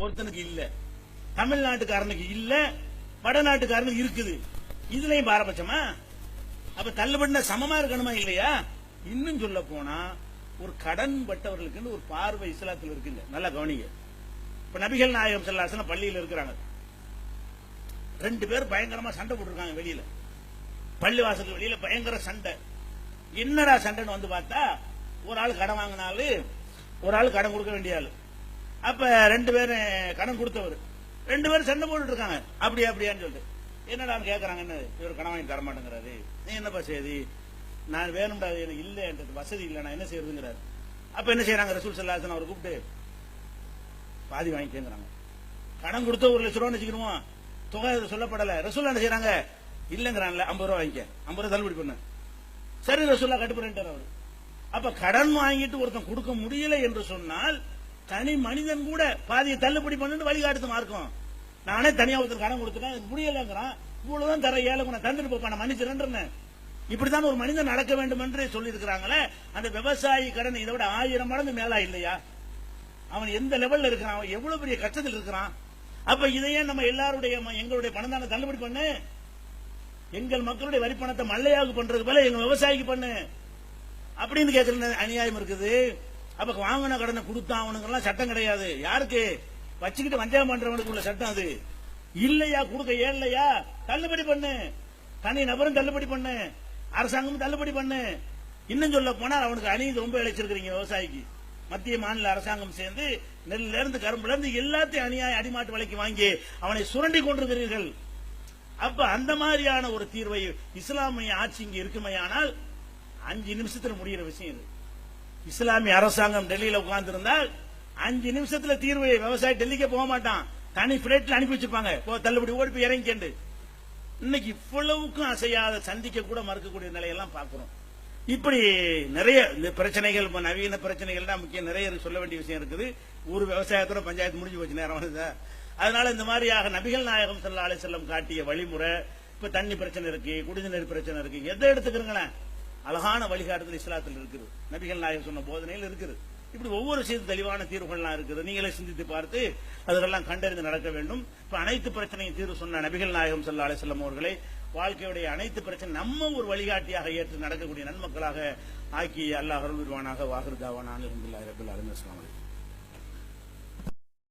ஒருத்தனுக்கு இல்ல, தமிழ்நாட்டுக்காரனுக்கு இல்ல, வடநாட்டுக்காரனுக்கு இருக்குது. இதுலயும் பாரபட்சமா? அப்ப தள்ளுபடினா சமமா இருக்கணுமா இல்லையா? இன்னும் சொல்ல போனா ஒரு கடன் பட்டவர்களுக்கு ஒரு பார்வை இஸ்லாத்தில் இருக்குங்க. நல்லா கவனிங்க. இப்ப நபிகள் நாயகம் ஸல்லல்லாஹு அலைஹி வஸல்லம் பள்ளியில் இருக்கிறாங்க. ரெண்டு பேர் பயங்கரமா சண்டை போட்டுருக்காங்க வெளியில, பள்ளிவாசலுக்கு வெளியில பயங்கர சண்டை. என்னடா சண்டைன்னு வந்து பார்த்தா, ஒரு ஆள் கடன் வாங்கினாலு, ஒரு ஆள் கடன் கொடுக்க வேண்டிய ஆளு. அப்ப ரெண்டு பேரும் கடன் கொடுத்தவர், ரெண்டு பேரும் சண்டை போட்டு இருக்காங்க. அப்படியா அப்படியான்னு சொல்லிட்டு என்னடான்னு கேட்கறாங்க. என்ன இவர் கடன் வாங்கி தர மாட்டேங்கிறாரு. நீ என்னப்பா செய்தி? நான் வேணும்டா, எனக்கு இல்ல, என்கிட்ட வசதி இல்லை, நான் என்ன செய்யறதுங்கிறாரு. அப்ப என்ன செய்யறாங்க? ரசூல் ஸல்லல்லாஹு அலைஹி வஸல்லம் அவரை கூப்பிட்டு பாதி வாங்கிக்கேங்கிறாங்க. கடன் கொடுத்த 1 லட்சம் ரூபான்னு வச்சுக்கணுமா, தொகை சொல்லப்படல. ரசூல் என்ன செய்யறாங்க? இல்லங்கிறான்ல, 50 ரூபா வாங்கிக்க, 50 ரூபா தள்ளுபடி பண்ண. சரி, ரசூல்லா கட்டுப்படுறாரு அவரு. அப்ப கடன் வாங்கிட்டு ஒருத்தன் கொடுக்க முடியல என்று சொன்னால் தனி மனிதன் கூட பாதியை தள்ளுபடி பண்ணு வழிகாட்டு மார்க்கும். நானே தனியா ஒருத்தர் கடன் கொடுத்துட்டேன், முடியலங்கிறான், இவ்வளவுதான் தர, ஏழை நான் தந்துட்டு போப்பா, நான் மன்னிச்சிருந்தேன். இப்படித்தான் ஒரு மனிதன் நடக்க வேண்டும் என்று சொல்லி இருக்கிறாங்களே. அந்த விவசாயி கடன் இதை விட 1000 மடங்கு மேலா இல்லையா? அவன் எந்த லெவல்ல இருக்கிறான், அவன் எவ்வளவு பெரிய கஷ்டத்தில் இருக்கிறான். அப்ப இதையே நம்ம எல்லாருடைய எங்களுடைய பணம் தானே தள்ளுபடி பண்ணு, எங்கள் மக்களுடைய வரி பணத்தை மல்லையாவுக்கு பண்றது போல எங்க விவசாயிக்கு பண்ணு அப்படின்னு கேட்கற அநியாயம் இருக்குது. அப்ப வாங்கின கடனை கொடுத்தாவனுங்கெல்லாம் சட்டம் கிடையாது. யாருக்கு? வச்சுக்கிட்டு வஞ்சகம் பண்றவனுக்கு உள்ள சட்டம் அது. இல்லையா, கொடுக்க ஏழையா, தள்ளுபடி பண்ணு, தனி நபரும் தள்ளுபடி பண்ணு, அரசாங்கமும் தள்ளுபடி பண்ணு. இன்னும் சொல்ல போனா அவனுக்கு அநீதி ரொம்ப இழைச்சிருக்கிறீங்க விவசாயிக்கு. மத்திய மாநில அரசாங்கம் சேர்ந்து நெல்ல இருந்து கரும்புல இருந்து எல்லாத்தையும் அநியாய அடிமாட்டு விலைக்கு வாங்கி அவனை சுரண்டி கொண்டிருக்கிறீர்கள். அப்ப அந்த மாதிரியான ஒரு தீர்வை இஸ்லாமிய ஆட்சி இங்க இருக்குமையானால் 5 நிமிஷத்துல முடிகிற விஷயம் இது. இஸ்லாமிய அரசாங்கம் டெல்லியில உட்கார்ந்து இருந்தால் 5 நிமிஷத்துல தீர்வு. விவசாயி டெல்லிக்கே போக மாட்டான், தனி பிளைட்ல அனுப்பி வச்சிருப்பாங்க, தள்ளுபடி ஓடி போய் இறங்கிண்டு. இன்னைக்கு இவ்வளவுக்கும் அசையாத, சந்திக்க கூட மறுக்கக்கூடிய நிலையெல்லாம் பார்க்கிறோம். இப்படி நிறைய பிரச்சனைகள், நவீன பிரச்சனைகள் தான் முக்கியம். நிறைய சொல்ல வேண்டிய விஷயம் இருக்குது. ஒரு விவசாயத்தோட பஞ்சாயத்து முடிஞ்சு போச்சு, நேரம் வருது. அதனால இந்த மாதிரியாக நபிகள் நாயகம் ஸல்லல்லாஹு அலைஹி வஸல்லம் காட்டிய வழிமுறை, இப்ப தண்ணி பிரச்சனை இருக்கு, குடிநீர் பிரச்சனை இருக்கு, எதை எடுத்துக்கிறீங்களேன், அழகான வழிகாட்டுதல் இஸ்லாத்தில் இருக்குது, நபிகள் நாயகம் சொன்ன போதனையில் இருக்குது. இப்படி ஒவ்வொரு விஷயத்தும் தெளிவான தீர்வுகள்லாம் இருக்குது. நீங்களே சிந்தித்து பார்த்து அதெல்லாம் கண்டறிந்து நடக்க வேண்டும். இப்ப அனைத்து பிரச்சனையும் தீர்வு சொன்ன நபிகள் நாயகம் ஸல்லல்லாஹு அலைஹி வஸல்லம் அவர்களை வாழ்க்கையுடைய அனைத்து பிரச்சனை நம்ம ஒரு வழிகாட்டியாக ஏற்று நடக்கக்கூடிய நன்மக்களாக ஆக்கி அல்லாஹ் அருள் புரிவானாக. வாஹிர் தாவானா அல்ஹம்துலில்லாஹி ரப்பில் ஆலமீன். அஸ்ஸலாமு அலைக்கும்.